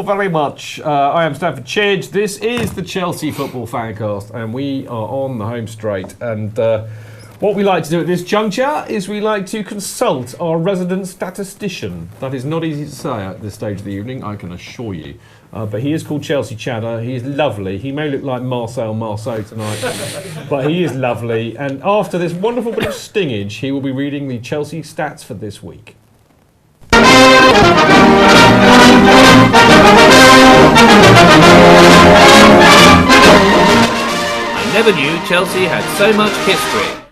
all very much. I am Stanford Chidge. This is the Chelsea Football Fancast, and we are on the home straight. And what we like to do at this juncture is we like to consult our resident statistician. That is not easy to say at this stage of the evening, I can assure you. But he is called Chelsea Chatter. He is lovely. He may look like Marcel Marceau tonight, but he is lovely. And after this wonderful bit of stingage, he will be reading the Chelsea stats for this week. I never knew Chelsea had so much history.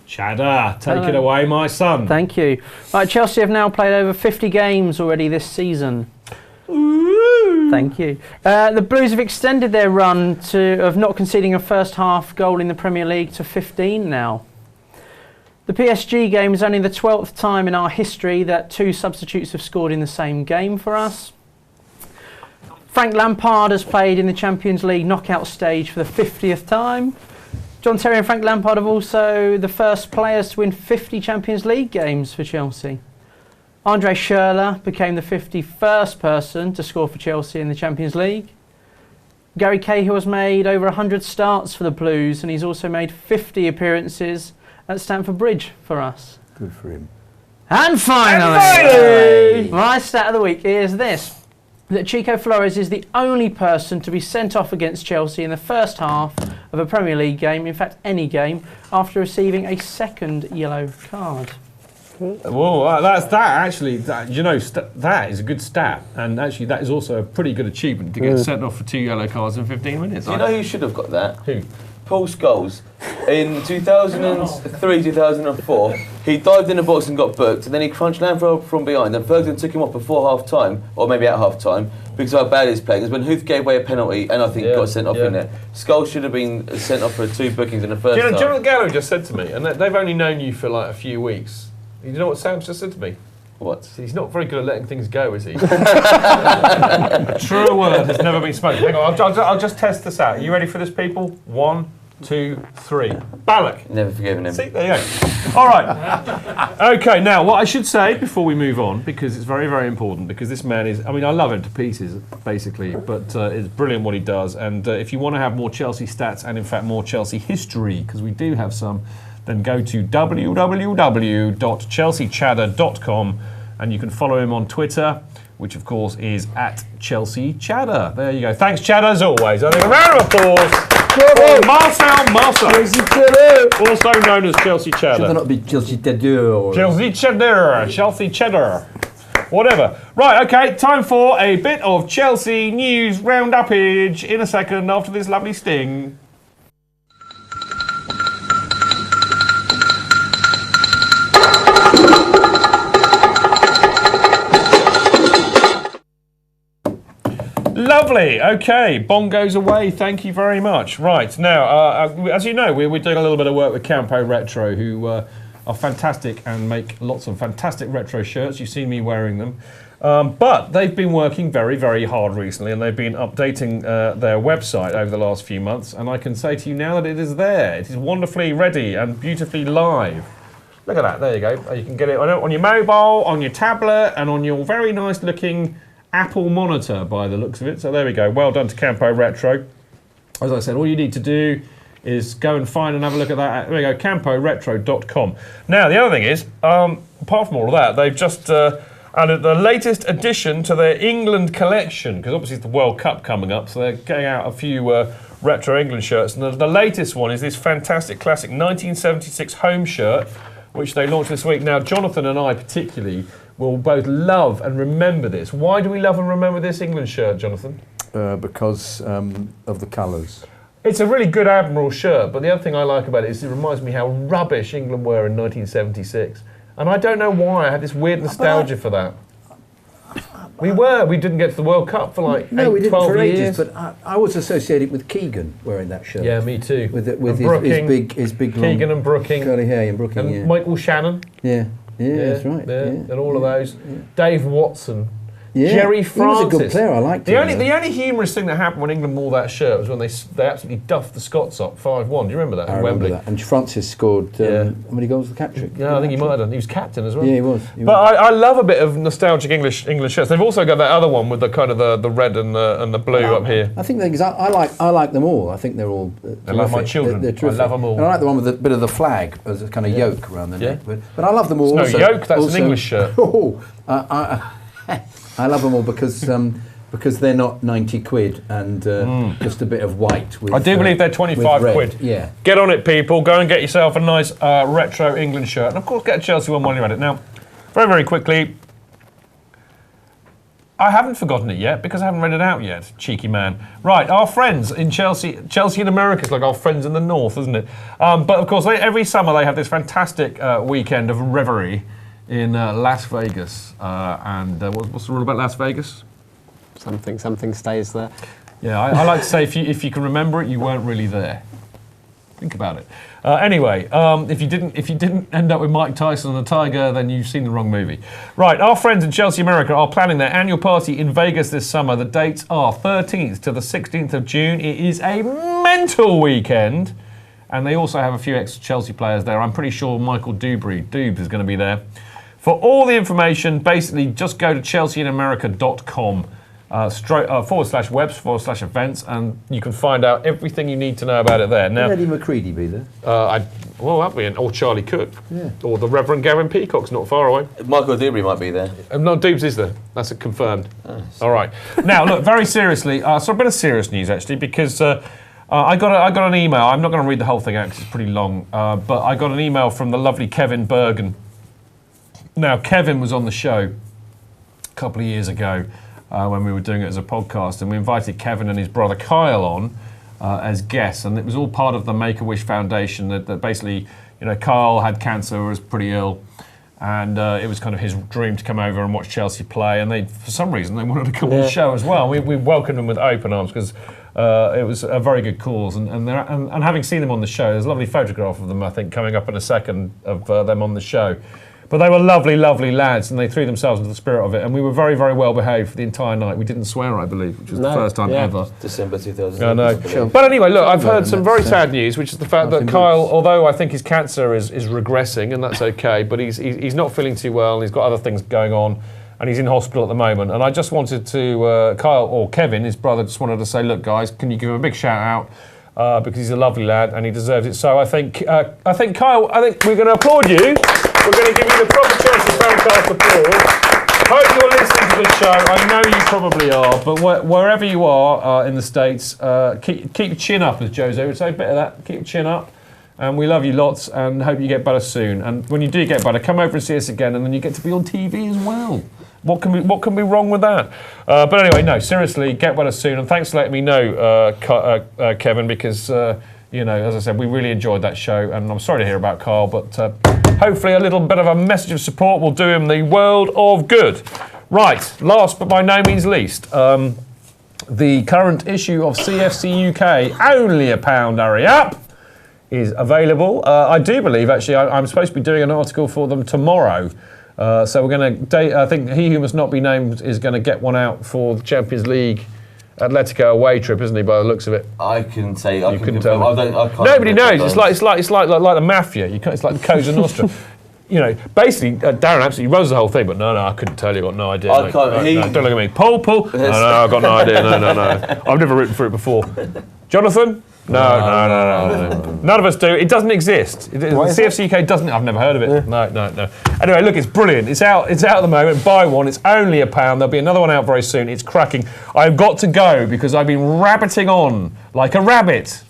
Chatter, take it away, my son. Thank you. Right, Chelsea have now played over 50 games already this season. Ooh. Thank you. The Blues have extended their run of not conceding a first half goal in the Premier League to 15 now. The PSG game is only the 12th time in our history that two substitutes have scored in the same game for us. Frank Lampard has played in the Champions League knockout stage for the 50th time. John Terry and Frank Lampard are also the first players to win 50 Champions League games for Chelsea. Andre Schürrle became the 51st person to score for Chelsea in the Champions League. Gary Cahill has made over 100 starts for the Blues, and he's also made 50 appearances at Stamford Bridge for us. Good for him. And finally, my stat of the week is this: that Chico Flores is the only person to be sent off against Chelsea in the first half of a Premier League game, in fact any game, after receiving a second yellow card. Whoa, that's that actually. That is a good stat, and actually that is also a pretty good achievement to get sent off for 2 yellow cards in 15 minutes. Do you know who should have got that? Who? Paul Scholes. In 2003, 2004, he dived in the box and got booked, and then he crunched Lampard from behind, and Ferguson took him off before half-time, or maybe at half-time, because of how bad he's playing. It was when Huth gave away a penalty, and I think got sent off in it. Scholes should have been sent off for 2 bookings in the first half. Do you know what Gallo just said to me? And they've only known you for like a few weeks. You know what Sam's just said to me? What? He's not very good at letting things go, is he? A truer word has never been spoken. Hang on, I'll just test this out. Are you ready for this, people? 1, 2, 3. Balak. Never forgiven him. See, there you go. All right. Okay, now what I should say before we move on, because it's very, very important, because this man is, I love him to pieces, basically, but it's brilliant what he does. And if you want to have more Chelsea stats and, in fact, more Chelsea history, because we do have some, then go to www.chelseachatter.com and you can follow him on Twitter, which of course is @ChelseaChatter. There you go. Thanks, Chatter, as always. I think a round of applause for Marcel Marceau, also known as Chelsea Chatter. Should there not be Chelsea Chatter? Chelsea Chatter, Chelsea Cheddar, whatever. Right, okay, time for a bit of Chelsea news round-uppage in a second after this lovely sting. Lovely. Okay, bongos away. Thank you very much. Right, now, as you know, we're doing a little bit of work with Campo Retro, who are fantastic and make lots of fantastic retro shirts. You've seen me wearing them. But they've been working very, very hard recently, and they've been updating their website over the last few months. And I can say to you now that it is there. It is wonderfully ready and beautifully live. Look at that. There you go. You can get it on your mobile, on your tablet, and on your very nice-looking Apple monitor by the looks of it. So there we go. Well done to Campo Retro. As I said, all you need to do is go and find and have a look at that. There we go, camporetro.com. Now, the other thing is, apart from all of that, they've just added the latest addition to their England collection, because obviously it's the World Cup coming up, so they're getting out a few retro England shirts. And the latest one is this fantastic classic 1976 home shirt, which they launched this week. Now, Jonathan and I particularly will both love and remember this. Why do we love and remember this England shirt, Jonathan? Because of the colours. It's a really good Admiral shirt, but the other thing I like about it is it reminds me how rubbish England were in 1976. And I don't know why, I had this weird nostalgia for that. We didn't get to the World Cup for like 12 years. But I was associated with Keegan wearing that shirt. Yeah, me too. With his big long Keegan and Brooking. Curly hair and Brooking, and Michael Shannon. Yeah, that's right. And all of those. Yeah. Dave Watson. Jerry Francis. He was a good player. I liked him. The only humorous thing that happened when England wore that shirt was when they absolutely duffed the Scots up 5-1. Do you remember that? I remember that. And Francis scored how many goals was the hat-trick? Yeah, I think he might have done. He was captain as well. Yeah, he was. I love a bit of nostalgic English shirts. They've also got that other one with the kind of the red and the blue up here. I think I like them all. I think they're all. They're like my children. They're terrific. I love them all. And I like the one with a bit of the flag as a kind of yoke around the neck. But I love them all. It's no yoke. That's an English shirt. I love them all because they're not 90 quid and just a bit of white. With, I do believe they're 25 quid. Yeah. Get on it, people. Go and get yourself a nice retro England shirt. And of course, get a Chelsea one while you're at it. Now, very, very quickly, I haven't forgotten it yet because I haven't read it out yet, cheeky man. Right, our friends in Chelsea in America is like our friends in the north, isn't it? But of course, every summer they have this fantastic weekend of revelry in Las Vegas. What's the rule about Las Vegas? Something stays there. Yeah, I like to say if you can remember it, you weren't really there. Think about it. Anyway, if you didn't end up with Mike Tyson and the Tiger, then you've seen the wrong movie. Right, our friends in Chelsea America are planning their annual party in Vegas this summer. The dates are 13th to the 16th of June. It is a mental weekend. And they also have a few ex-Chelsea players there. I'm pretty sure Michael Doobes is going to be there. For all the information, basically just go to chelseainamerica.com /webs/events, and you can find out everything you need to know about it there. Now, Will Eddie McCready be there? That'd be or Charlie Cook, or the Reverend Gavin Peacock's not far away. Michael Dewberry might be there. No, Doobes is there. That's confirmed. All right. Now, look, very seriously. So a bit of serious news actually, because I got an email. I'm not going to read the whole thing out because it's pretty long, but I got an email from the lovely Kevin Bergen. Now, Kevin was on the show a couple of years ago when we were doing it as a podcast, and we invited Kevin and his brother Kyle on as guests, and it was all part of the Make-A-Wish Foundation that basically, Kyle had cancer, was pretty ill, and it was kind of his dream to come over and watch Chelsea play, and for some reason, they wanted to come on the show as well. We welcomed them with open arms because it was a very good cause, and having seen them on the show, there's a lovely photograph of them, I think, coming up in a second of them on the show. But they were lovely, lovely lads, and they threw themselves into the spirit of it. And we were very, very well behaved for the entire night. We didn't swear, I believe, which was the first time ever. December 2000. I know. But anyway, look, I've heard some very sad news, which is the fact that Kyle, although I think his cancer is regressing, and that's okay, but he's not feeling too well, and he's got other things going on, and he's in hospital at the moment. And I just wanted to, Kyle, or Kevin, his brother, just wanted to say, look, guys, can you give him a big shout out? Because he's a lovely lad and he deserves it. So I think Kyle, we're going to applaud you. We're going to give you the proper Chelsea FanCast applause. Hope you're listening to the show. I know you probably are, but wherever you are in the States, keep your chin up, as Jose would say. A bit of that. Keep your chin up. And we love you lots and hope you get better soon. And when you do get better, come over and see us again, and then you get to be on TV as well. What can be wrong with that? But anyway, no, seriously, get better soon. And thanks for letting me know, Kevin, because, as I said, we really enjoyed that show. And I'm sorry to hear about Carl, but hopefully a little bit of a message of support will do him the world of good. Right, last but by no means least, the current issue of CFC UK, only £1, hurry up, is available. I do believe, actually, I'm supposed to be doing an article for them tomorrow. So we're going to, I think He Who Must Not Be Named is going to get one out for the Champions League Atletico away trip, isn't he, by the looks of it? I can say, I couldn't tell. I can't. Nobody knows. It's like the mafia. It's like the Cosa Nostra. Basically, Darren absolutely runs the whole thing, but no, I couldn't tell you. I've got no idea. I can't. No, don't look at me. Paul. No, I've got no idea. No. I've never written through it before. Jonathan? No. None of us do. It doesn't exist. CFC UK doesn't. I've never heard of it. Yeah. No. Anyway, look, it's brilliant. It's out at the moment. Buy one. It's only £1. There'll be another one out very soon. It's cracking. I've got to go because I've been rabbiting on like a rabbit.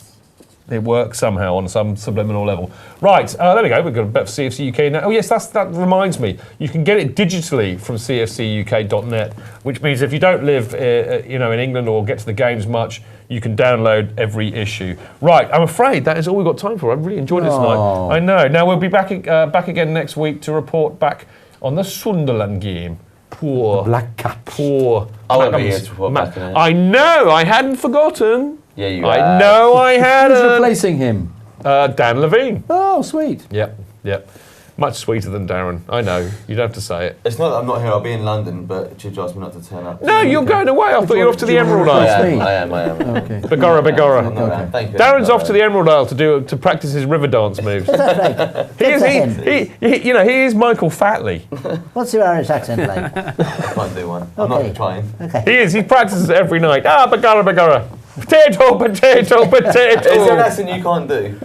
It works somehow on some subliminal level. Right, there we go. We've got a bit of CFC UK now. Oh yes, that reminds me. You can get it digitally from cfcuk.net, which means if you don't live, in England or get to the games much, you can download every issue. Right, I'm afraid that is all we've got time for. I've really enjoyed it tonight. I know. Now we'll be back again next week to report back on the Sunderland game. Poor Black Cat. Poor. I won't be here to report back on it. I know. I hadn't forgotten. Yeah, you I know I hadn't. Who's replacing him? Dan Levine. Oh, sweet. Yep. Much sweeter than Darren. I know. You don't have to say it. It's not that I'm not here. I'll be in London, but Chidge asked me not to turn up. No, you're going away. I thought you were off to the Emerald Isle. I am. Okay. Begorra. Thank you. Darren's off to the Emerald Isle to practice his river dance moves. He is Michael Fatley. What's your Irish accent like? I can't do one. I'm not trying. Okay. He is. He practices it every night. Begorra. Potato. Is there an accent you can't do?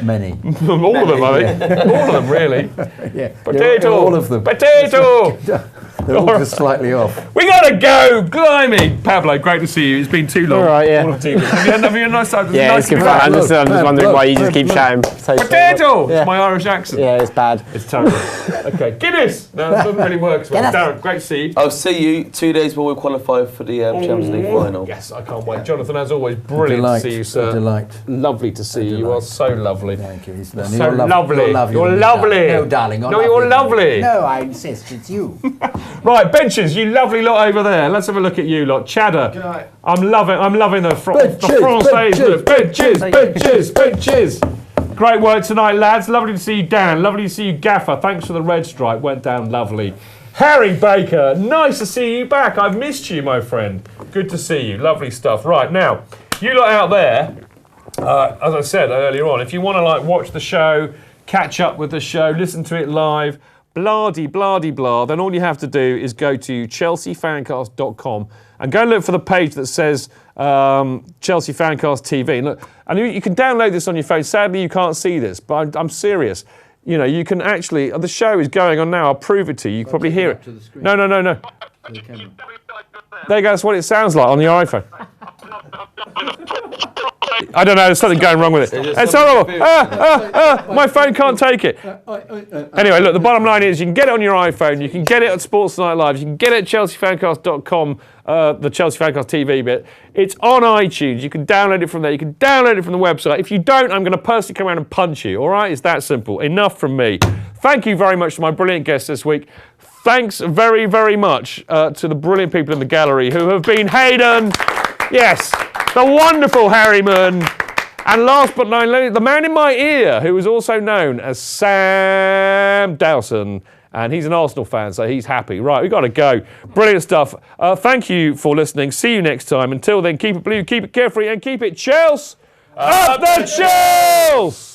Many. All of them, I think. All of them, really. Yeah. Potato. All of them. Potato. They're all just slightly off. We gotta go, blimey. Pablo, great to see you. It's been too long. All right, yeah. All of the team. Have you had a nice time? Yeah, Nice it's good to fun. be I'm back. just wondering why you just keep shouting Potato. Yeah. It's my Irish accent. Yeah, it's bad. It's terrible. Okay, Guinness. No, it doesn't really work as well. Guinness. Darren, great to see you. I'll see you 2 days before we qualify for the Champions League final. Yes, I can't wait. Jonathan, as always, brilliant Delight. to see you, sir. A delight. Lovely to see you. You are so lovely. Thank you. So lovely. You're darling. lovely. No, darling. No, you're lovely. No, I insist, it's you. Right, benches, you lovely lot over there. Let's have a look at you lot. Cheddar. I'm loving the Francais look. Benches. Great work tonight, lads. Lovely to see you, Dan. Lovely to see you, Gaffer. Thanks for the red stripe. Went down lovely. Harry Baker, nice to see you back. I've missed you, my friend. Good to see you. Lovely stuff. Right, now, you lot out there, as I said earlier on, if you want to watch the show, catch up with the show, listen to it live, blah, then all you have to do is go to chelseafancast.com and go and look for the page that says Chelsea Fancast TV. And, look, and you can download this on your phone. Sadly, you can't see this, but I'm serious. You know, you can actually, the show is going on now. I'll prove it to you. You can probably hear it. No. There you go. That's what it sounds like on the iPhone. I don't know, there's something going wrong with it. It's horrible. My phone can't take it. Anyway, look, the bottom line is you can get it on your iPhone, you can get it at Sports Night Live, you can get it at chelseafancast.com, the Chelsea Fancast TV bit. It's on iTunes. You can download it from there. You can download it from the website. If you don't, I'm going to personally come around and punch you, all right? It's that simple. Enough from me. Thank you very much to my brilliant guests this week. Thanks very, very much to the brilliant people in the gallery who have been Hayden, yes, the wonderful Harryman, and last but not least, the man in my ear, who is also known as Sam Dowson. And he's an Arsenal fan, so he's happy. Right, we've got to go. Brilliant stuff. Thank you for listening. See you next time. Until then, keep it blue, keep it carefree, and keep it Chelsea up the Chelsea!